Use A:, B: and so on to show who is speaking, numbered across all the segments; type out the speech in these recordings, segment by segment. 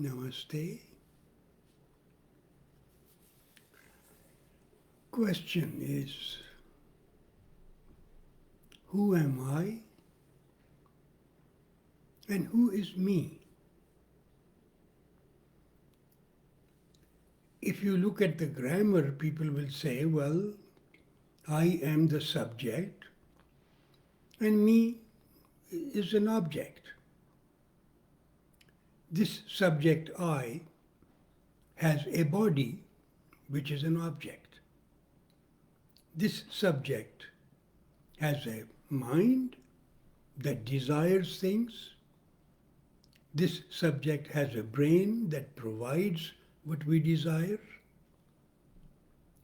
A: Namaste. Question is, who am I and who is me? If you look at the grammar, people will say, well, I am the subject and me is an object. This subject I has a body which is an object. This subject has a mind that desires things. This subject has a brain that provides what we desire,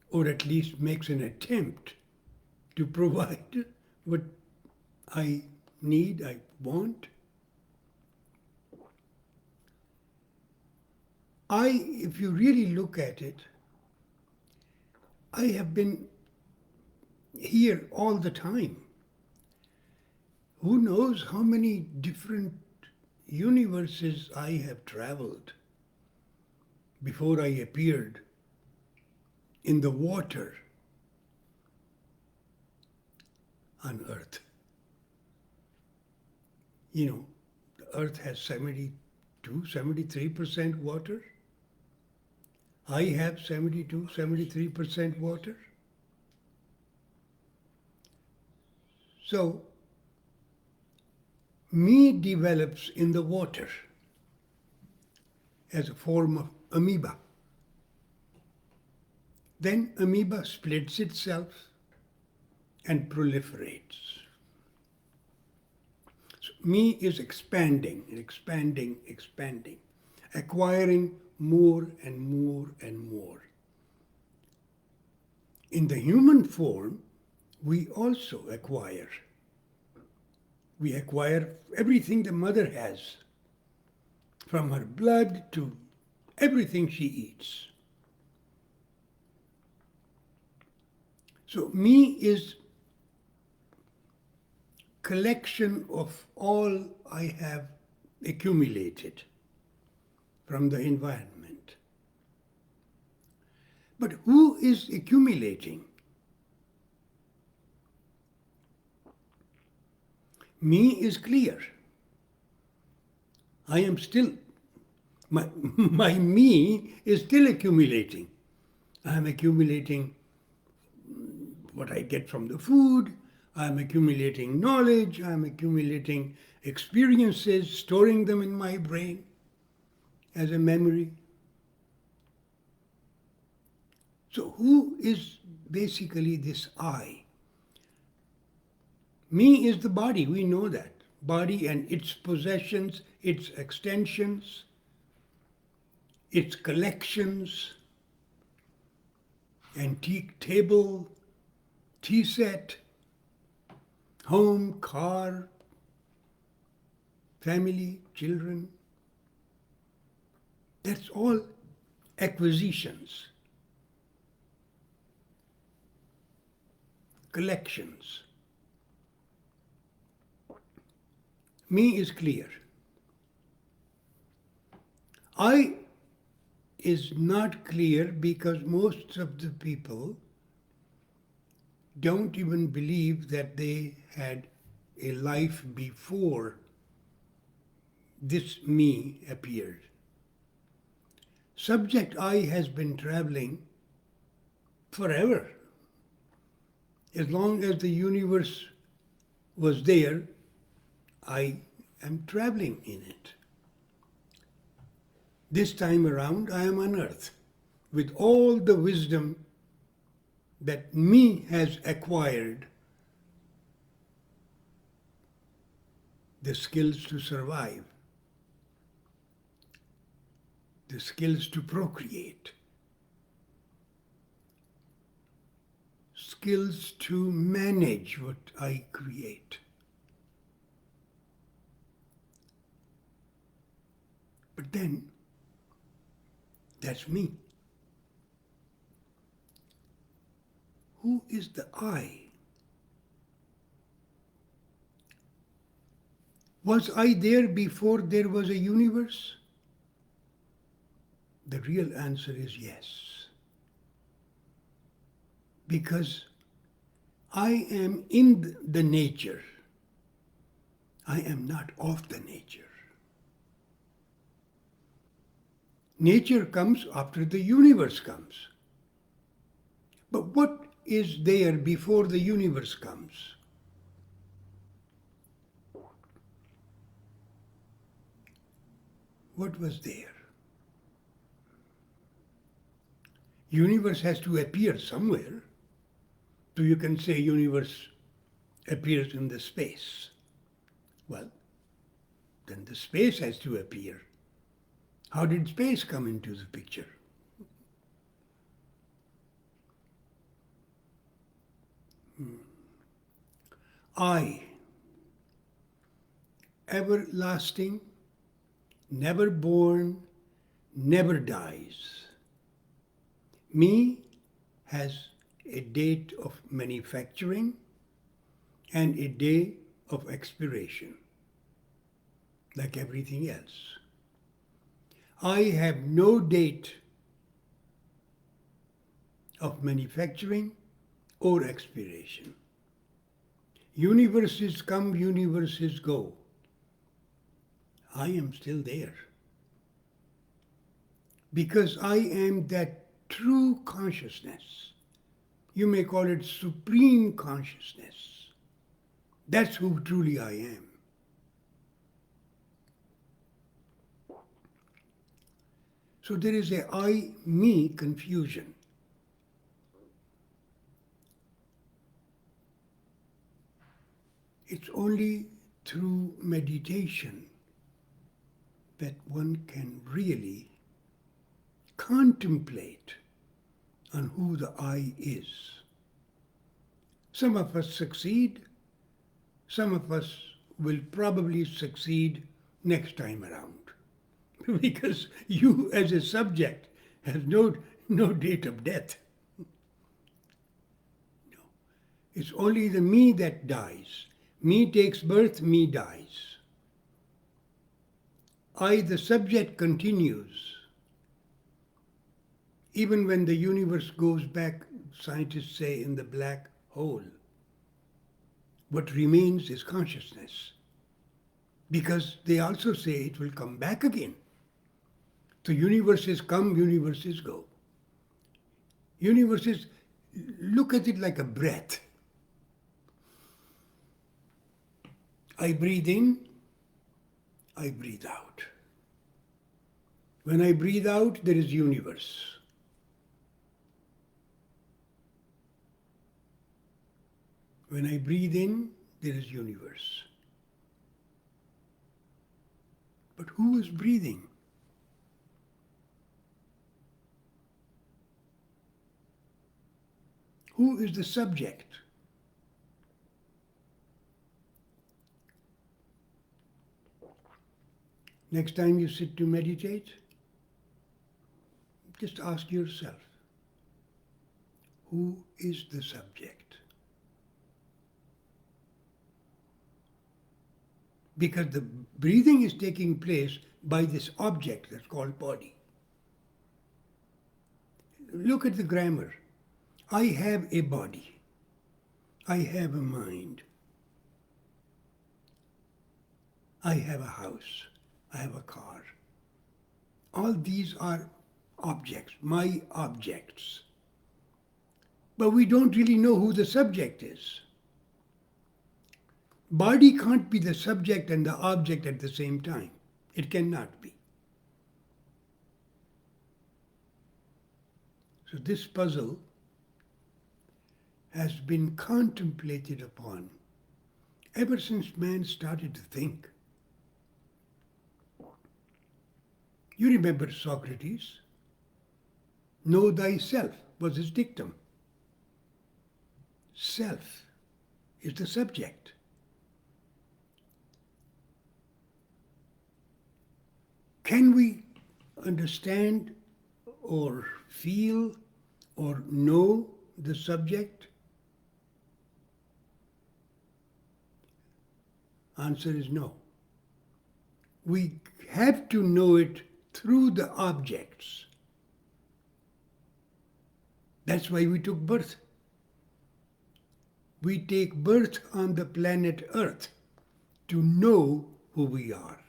A: or at least makes an attempt to provide what I need, I want. If you really look at it, I have been here all the time. Who knows how many different universes I have traveled before I appeared in the water on Earth. You know, the Earth has 73% water. I have 73% water. So, me develops in the water as a form of amoeba. Then amoeba splits itself and proliferates. So me is expanding, acquiring more and more and more. In the human form, we also acquire. We acquire everything the mother has, from her blood to everything she eats. So me is collection of all I have accumulated from the environment. But who is accumulating? Me is clear. I am still, my me is still accumulating. I am accumulating what I get from the food, I am accumulating knowledge, I am accumulating experiences, storing them in my brain as a memory. So who is basically this I? Me is the body, we know that. Body and its possessions, its extensions, its collections, antique table, tea set, home, car, family, children. That's all acquisitions, collections. Me is clear. I is not clear because most of the people don't even believe that they had a life before this me appeared. Subject I has been traveling forever. As long as the universe was there, I am traveling in it. This time around, I am on Earth with all the wisdom that me has acquired, the skills to survive, the skills to procreate, skills to manage what I create. But then, that's me. Who is the I? Was I there before there was a universe? The real answer is yes. Because I am in the nature. I am not of the nature. Nature comes after the universe comes. But what is there before the universe comes? What was there? Universe has to appear somewhere. So you can say universe appears in the space. Well, then the space has to appear. How did space come into the picture? I, everlasting, never born, never dies. Me has a date of manufacturing and a day of expiration, like everything else. I have no date of manufacturing or expiration. Universes come, universes go. I am still there. Because I am that true consciousness. You may call it supreme consciousness. That's who truly I am. So there is a I-me confusion. It's only through meditation that one can really contemplate on who the I is. Some of us succeed. Some of us will probably succeed next time around. Because you as a subject have no date of death. No. It's only the me that dies. Me takes birth, me dies. I, the subject, continues. Even when the universe goes back, scientists say, in the black hole, what remains is consciousness. Because they also say it will come back again. So universes come, universes go. Universes, look at it like a breath. I breathe in, I breathe out. When I breathe out, there is universe. When I breathe in, there is universe. But who is breathing? Who is the subject? Next time you sit to meditate, just ask yourself, who is the subject? Because the breathing is taking place by this object that's called body. Look at the grammar. I have a body. I have a mind. I have a house. I have a car. All these are objects, my objects. But we don't really know who the subject is. Body can't be the subject and the object at the same time. It cannot be. So this puzzle has been contemplated upon ever since man started to think. You remember Socrates? Know thyself was his dictum. Self is the subject. Can we understand or feel or know the subject? Answer is no. We have to know it through the objects. That's why we took birth. We take birth on the planet Earth to know who we are.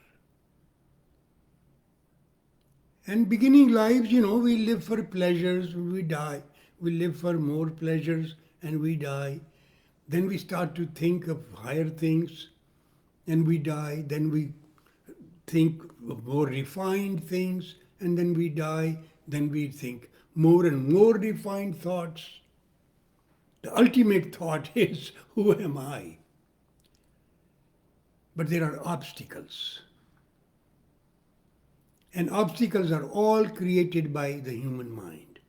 A: And beginning lives, we live for pleasures, we die. We live for more pleasures and we die. Then we start to think of higher things and we die. Then we think of more refined things and then we die. Then we think more and more refined thoughts. The ultimate thought is, who am I? But there are obstacles. And obstacles are all created by the human mind.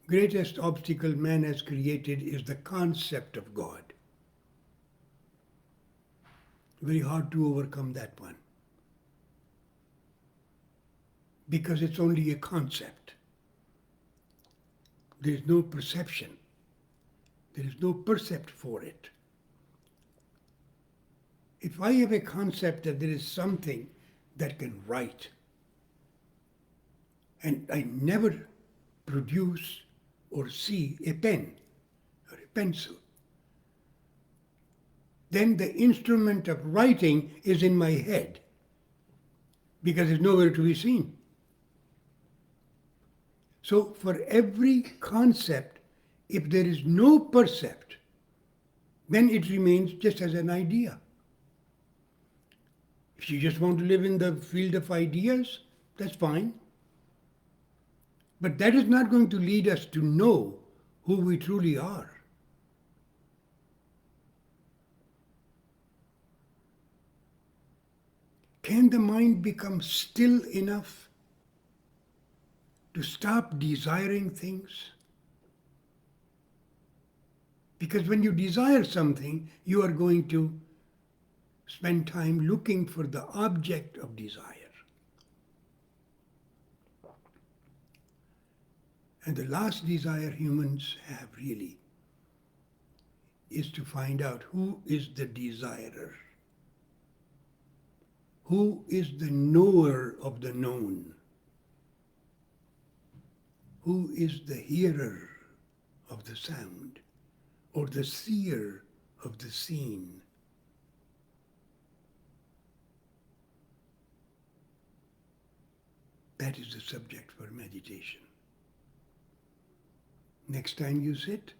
A: Greatest obstacle man has created is the concept of God. Very hard to overcome that one. Because it's only a concept. There is no perception. There is no percept for it. If I have a concept that there is something that can write, and I never produce or see a pen or a pencil, then the instrument of writing is in my head because it's nowhere to be seen. So for every concept, if there is no percept, then it remains just as an idea. If you just want to live in the field of ideas, that's fine. But that is not going to lead us to know who we truly are. Can the mind become still enough to stop desiring things? Because when you desire something, you are going to spend time looking for the object of desire. And the last desire humans have really is to find out who is the desirer. Who is the knower of the known? Who is the hearer of the sound or the seer of the seen? That is the subject for meditation. Next time you sit,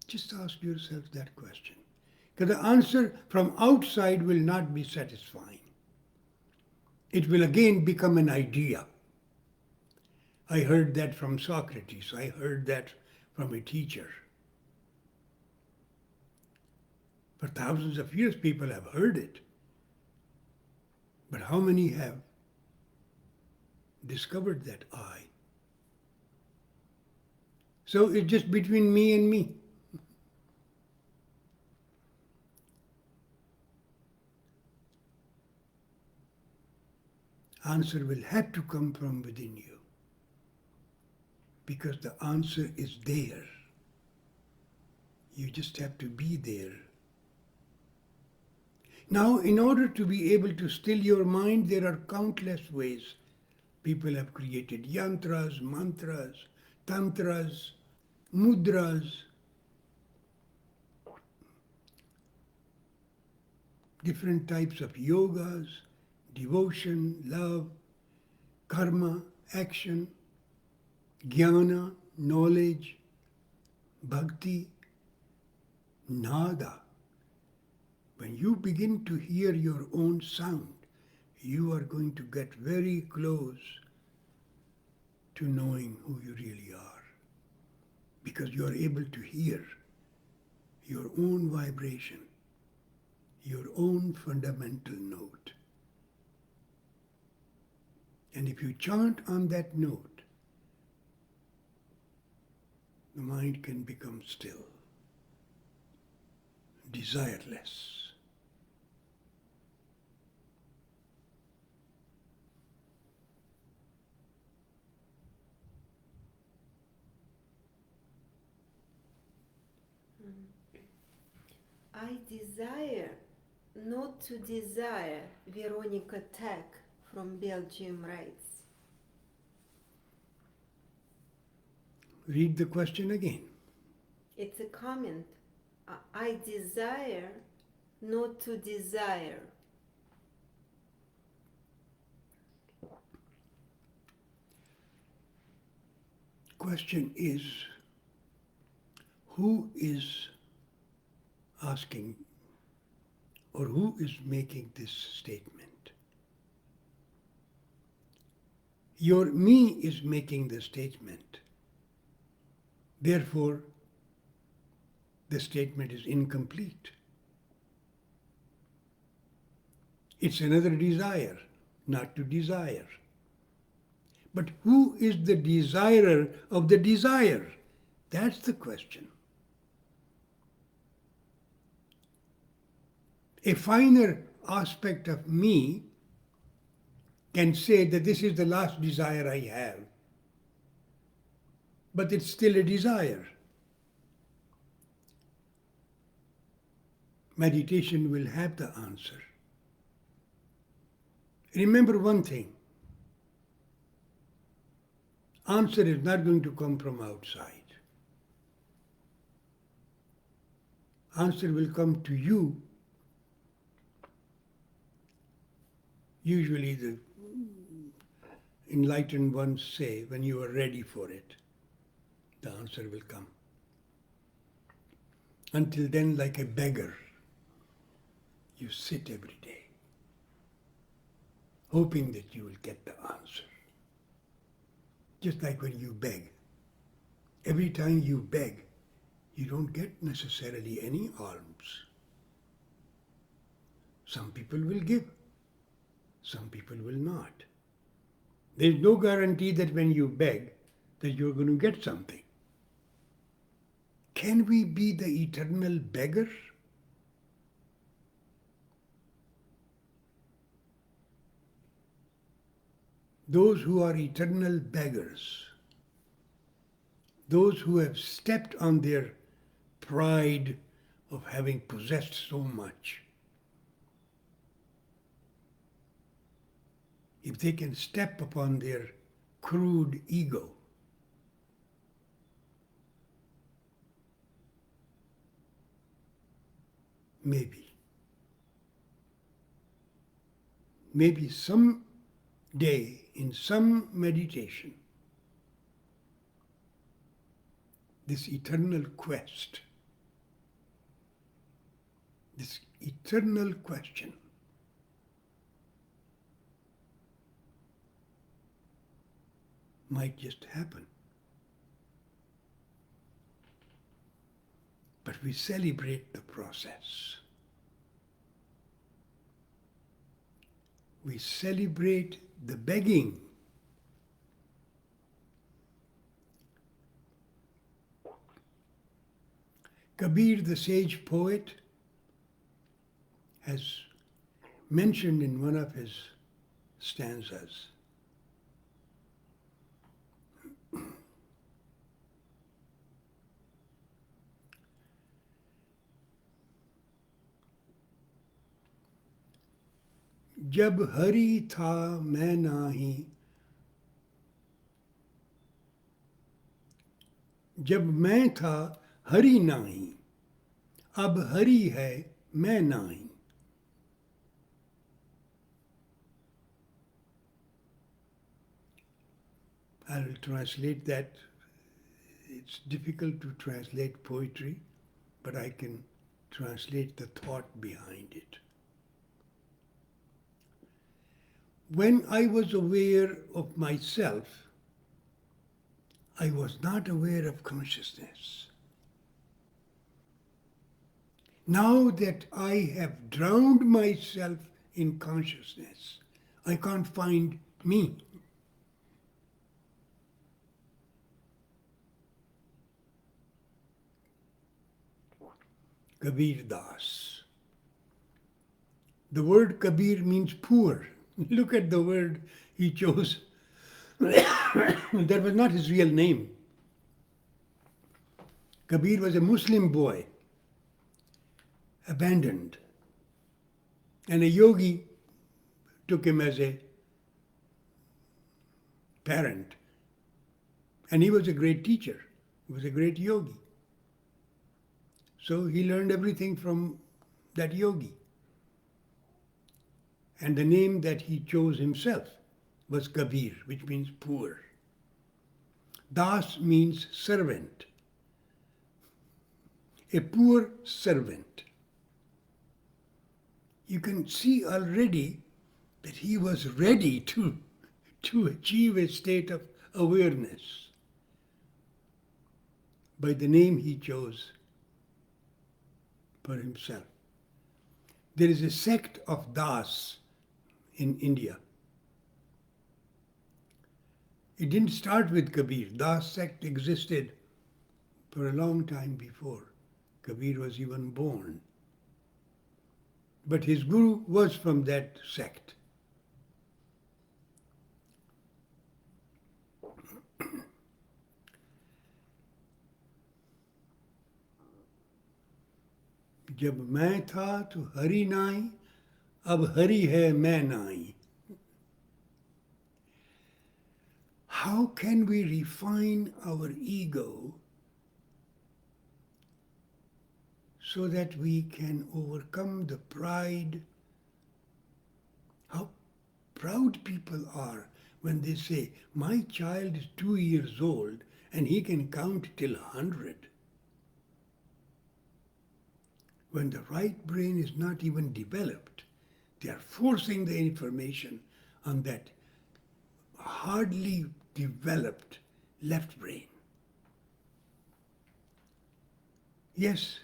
A: just ask yourself that question. Because the answer from outside will not be satisfying. It will again become an idea. I heard that from Socrates. I heard that from a teacher. For thousands of years, people have heard it. But how many have discovered that I? So it's just between me and me. Answer will have to come from within you. Because the answer is there. You just have to be there. Now, in order to be able to still your mind, there are countless ways. People have created yantras, mantras, tantras, mudras, different types of yogas, devotion, love, karma, action, jnana, knowledge, bhakti, nada. When you begin to hear your own sound, you are going to get very close to knowing who you really are. Because you are able to hear your own vibration, your own fundamental note. And if you chant on that note, the mind can become still, desireless.
B: I desire not to desire, Veronica Tech from Belgium writes,
A: Read the question again.
B: it's a comment. I desire not to desire.
A: Question is, who is asking or who is making this statement? Your me is making the statement. Therefore, the statement is incomplete. It's another desire, not to desire. But who is the desirer of the desire? That's the question. A finer aspect of me can say that this is the last desire I have, but it's still a desire. Meditation will have the answer. Remember one thing. Answer is not going to come from outside. Answer will come to you. Usually the enlightened ones say, when you are ready for it, the answer will come. Until then, like a beggar, you sit every day, hoping that you will get the answer. Just like when you beg. Every time you beg, you don't get necessarily any alms. Some people will give, some people will not. There is no guarantee that when you beg, that you're going to get something. Can we be the eternal beggar? Those who are eternal beggars, those who have stepped on their pride of having possessed so much, if they can step upon their crude ego, maybe some day in some meditation, this eternal quest, this eternal question might just happen. But we celebrate the process. We celebrate the begging. Kabir, the sage poet, has mentioned in one of his stanzas, जब हरि था मैं नाही, जब मैं था हरि नाही, अब हरि है मैं नाही. I will translate that. It's difficult to translate poetry, but I can translate the thought behind it. When I was aware of myself, I was not aware of consciousness. Now that I have drowned myself in consciousness, I can't find me. Kabir Das. The word Kabir means poor. Look at the word he chose. That was not his real name. Kabir was a Muslim boy, abandoned. And a yogi took him as a parent. And he was a great teacher. He was a great yogi. So he learned everything from that yogi. And the name that he chose himself was Kabir, which means poor. Das means servant. A poor servant. You can see already that he was ready to achieve a state of awareness by the name he chose for himself. There is a sect of Das in India. It didn't start with Kabir. Das sect existed for a long time before Kabir was even born. But his guru was from that sect. जब मैं था तो हरि नाई, अब हरि है मैं नाई. How can we refine our ego so that we can overcome the pride? How proud people are when they say, my child is 2 years old and he can count till 100. When the right brain is not even developed, they are forcing the information on that hardly developed left brain. Yes,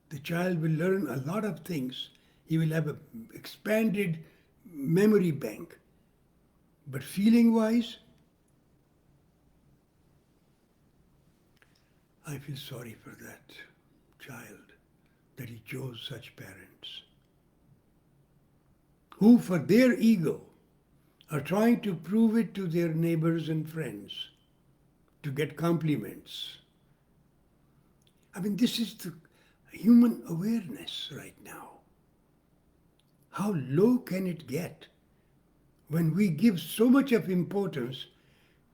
A: the child will learn a lot of things. He will have an expanded memory bank. But feeling-wise, I feel sorry for that child, that he chose such parents who, for their ego, are trying to prove it to their neighbors and friends to get compliments. I mean, this is the human awareness right now. How low can it get when we give so much of importance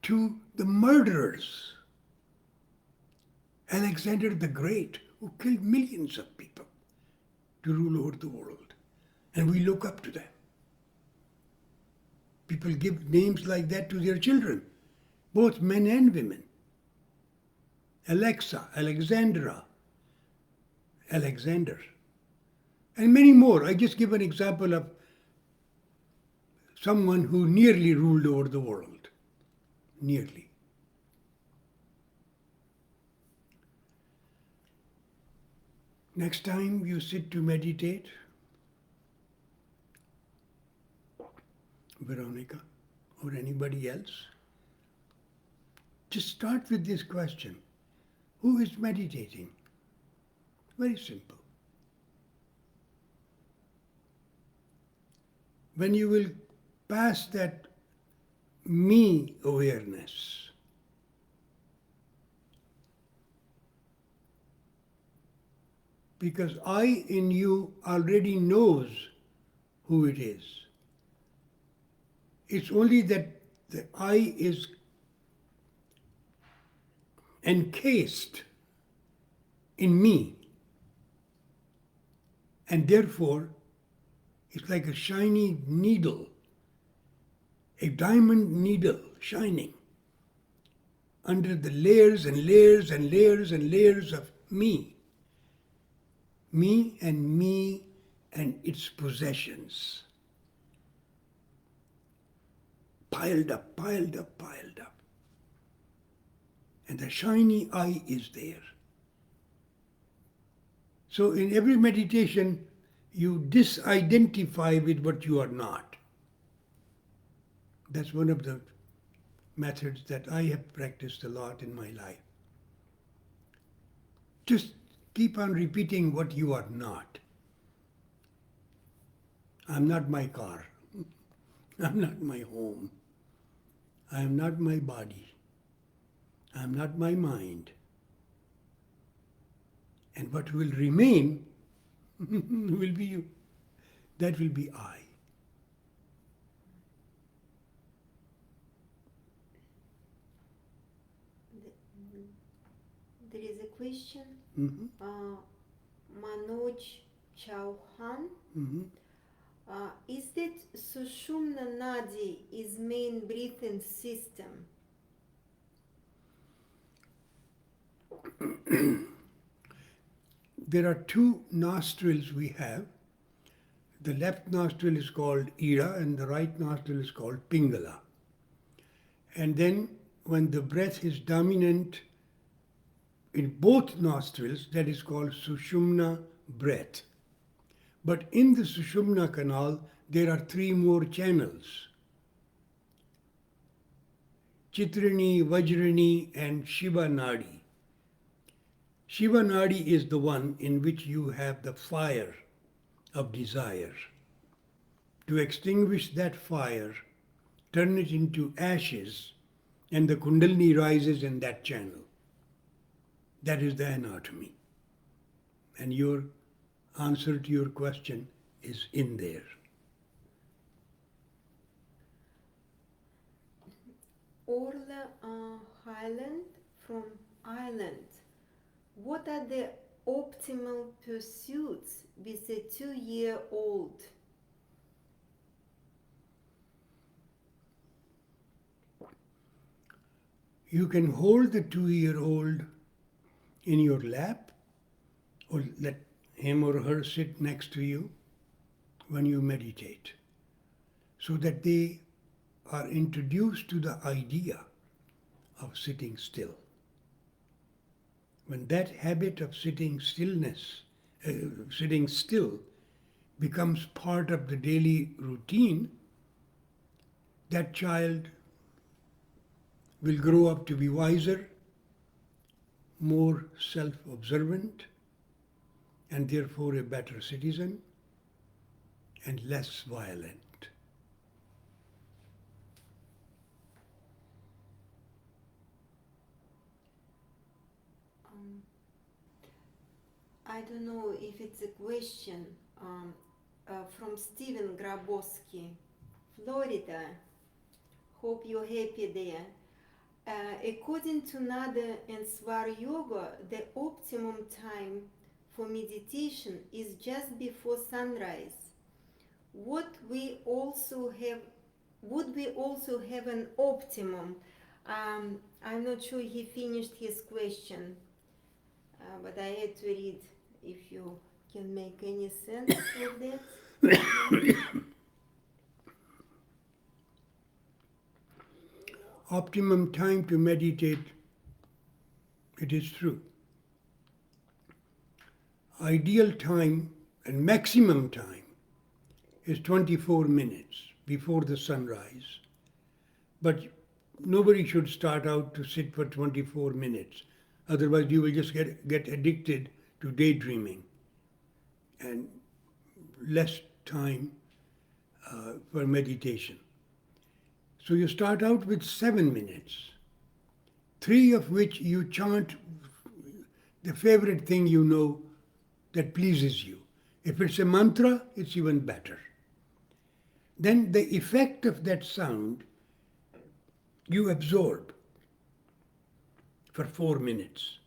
A: to the murderers? Alexander the Great, who killed millions of people to rule over the world. And we look up to them. People give names like that to their children, both men and women. Alexa, Alexandra, Alexander, and many more. I just give an example of someone who nearly ruled over the world. Nearly. Next time you sit to meditate, Veronica, or anybody else, just start with this question. Who is meditating? Very simple. When you will pass that me awareness, because I in you already knows who it is. It's only that the I is encased in me, and therefore it's like a shiny needle, a diamond needle shining under the layers and layers and layers and layers of me. Me and its possessions. Piled up, piled up, piled up. And the shiny I is there. So in every meditation, you disidentify with what you are not. That's one of the methods that I have practiced a lot in my life. Just keep on repeating what you are not. I'm not my car. I'm not my home. I am not my body. I am not my mind. And what will remain will be you. That will be I.
B: There is a question.
A: Mhm,
B: Manoj Chauhan.
A: mhm.
B: Is that Sushumna Nadi is main breathing system?
A: There are two nostrils we have. The left nostril is called Ira and the right nostril is called Pingala. And then when the breath is dominant in both nostrils, that is called Sushumna breath. But in the Sushumna canal, there are three more channels: Chitrani, Vajrani, and Shiva Nadi. Shiva Nadi is the one in which you have the fire of desire. To extinguish that fire, turn it into ashes, and the Kundalini rises in that channel. That is the anatomy. And your answer to your question is in there.
B: Orla Highland from Ireland. What are the optimal pursuits with a 2-year-old?
A: You can hold the 2-year-old in your lap or let him or her sit next to you when you meditate, so that they are introduced to the idea of sitting still. When that habit of sitting still becomes part of the daily routine, that child will grow up to be wiser, more self-observant, and therefore a better citizen and less violent.
B: I don't know if it's a question from Steven Grabowski, Florida. Hope you're happy there. According to Nada and Swar Yoga, the optimum time for meditation is just before sunrise. Would we also have an optimum? I'm not sure he finished his question, but I had to read if you can make any sense of that.
A: Optimum time to meditate, it is true. Ideal time and maximum time is 24 minutes before the sunrise. But nobody should start out to sit for 24 minutes. Otherwise, you will just get addicted to daydreaming and less time for meditation. So you start out with 7 minutes, 3 of which you chant the favorite thing you know that pleases you. If it's a mantra, it's even better. Then the effect of that sound you absorb for 4 minutes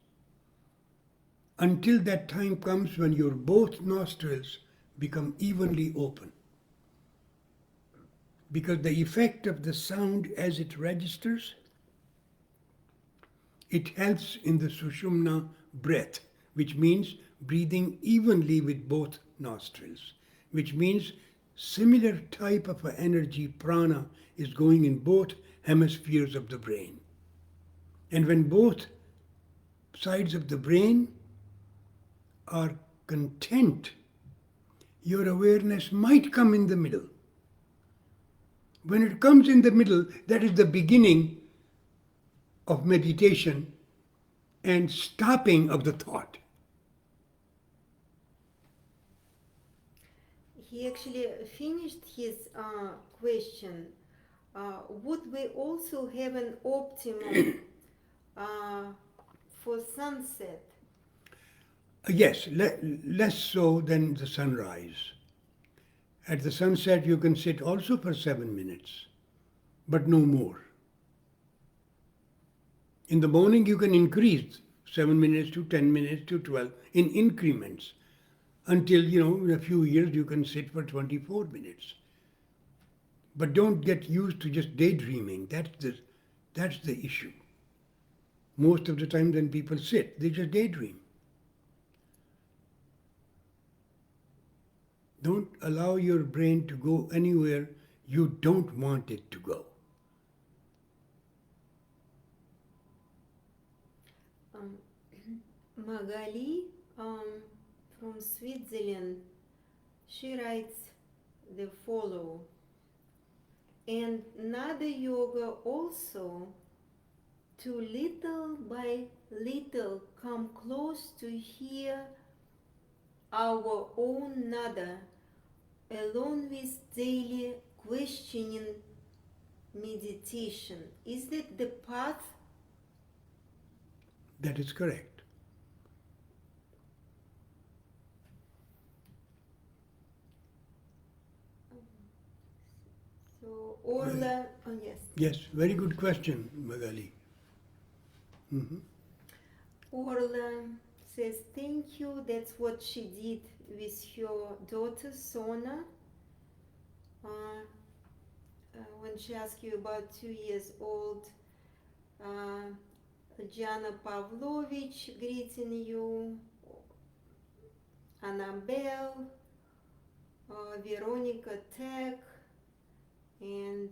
A: until that time comes when your both nostrils become evenly open. Because the effect of the sound as it registers, it helps in the Sushumna breath, which means breathing evenly with both nostrils, which means similar type of energy, prana, is going in both hemispheres of the brain. And when both sides of the brain are content, your awareness might come in the middle. When it comes in the middle, that is the beginning of meditation and stopping of the thought.
B: He actually finished his question. Would we also have an optimum for sunset?
A: Yes, less so than the sunrise. At the sunset, you can sit also for 7 minutes, but no more. In the morning, you can increase 7 minutes to 10 minutes to 12 in increments until, in a few years you can sit for 24 minutes. But don't get used to just daydreaming. That's the issue. Most of the time when people sit, they just daydream. Don't allow your brain to go anywhere you don't want it to go.
B: Um, Magali from Switzerland, she writes the follow. And Nada Yoga also, to little by little come close to hear our own Nada, along with daily questioning meditation. Is that the path?
A: That is correct.
B: So Orla, oh yes.
A: Yes, very good question, Magali.
B: Orla says thank you. That's what she did with her daughter Sona. When she asked you about 2 years old, Jana Pavlovich greeting you, Annabelle, Veronica Tech, and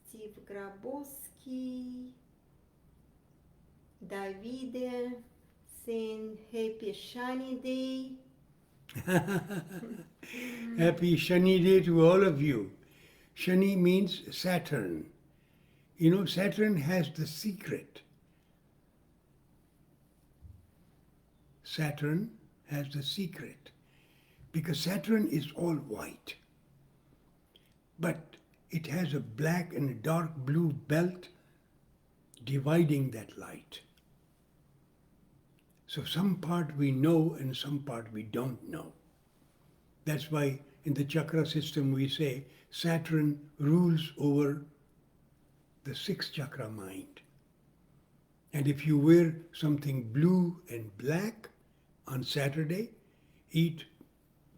B: Steve Grabowski, Davide saying happy Shani Day.
A: Happy Shani Day to all of you. Shani means Saturn. Saturn has the secret. Saturn has the secret. Because Saturn is all white. But it has a black and a dark blue belt dividing that light. So some part we know and some part we don't know. That's why in the chakra system we say Saturn rules over the sixth chakra mind. And if you wear something blue and black on Saturday, eat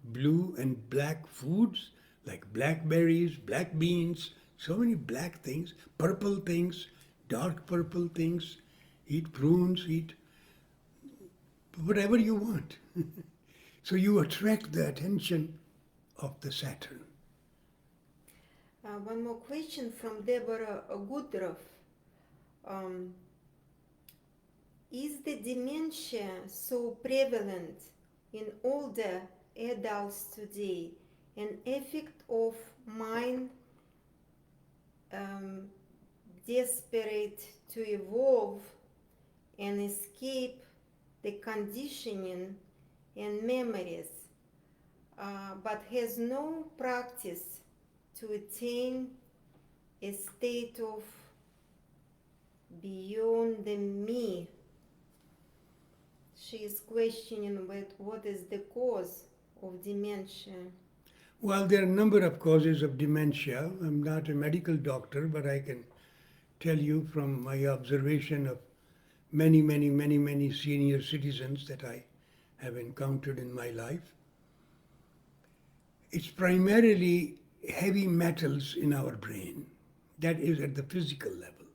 A: blue and black foods like blackberries, black beans, so many black things, purple things, dark purple things, eat prunes, eat whatever you want. So you attract the attention of the Saturn.
B: One more question from Deborah Goodruff. Is the dementia so prevalent in older adults today an effect of mind desperate to evolve and escape the conditioning and memories, but has no practice to attain a state of beyond the me? She is questioning what is the cause of dementia.
A: Well, there are a number of causes of dementia. I'm not a medical doctor, but I can tell you from my observation of many senior citizens that I have encountered in my life. It's primarily heavy metals in our brain. That is at the physical level.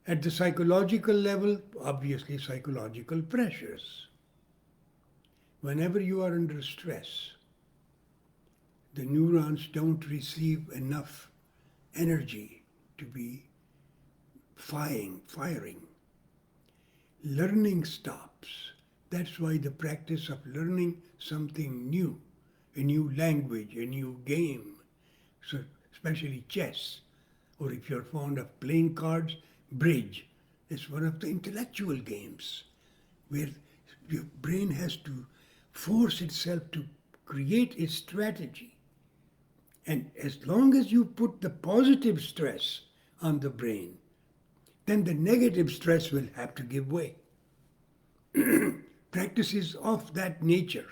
A: At the psychological level, obviously psychological pressures. Whenever you are under stress, the neurons don't receive enough energy to be firing. Learning stops. That's why the practice of learning something new, a new language, a new game, so especially chess, or if you're fond of playing cards, bridge. It's one of the intellectual games where your brain has to force itself to create a strategy. And as long as you put the positive stress on the brain, then the negative stress will have to give way. Practices of that nature.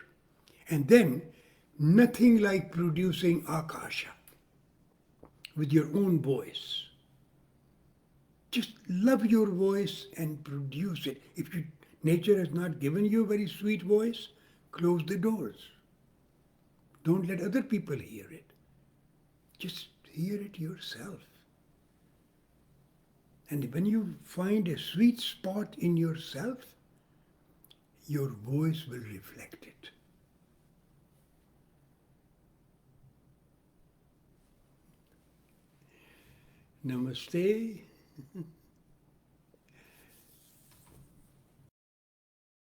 A: And then nothing like producing akasha with your own voice. Just love your voice and produce it. If nature has not given you a very sweet voice, close the doors. Don't let other people hear it. Just hear it yourself. And when you find a sweet spot in yourself, your voice will reflect it. Namaste.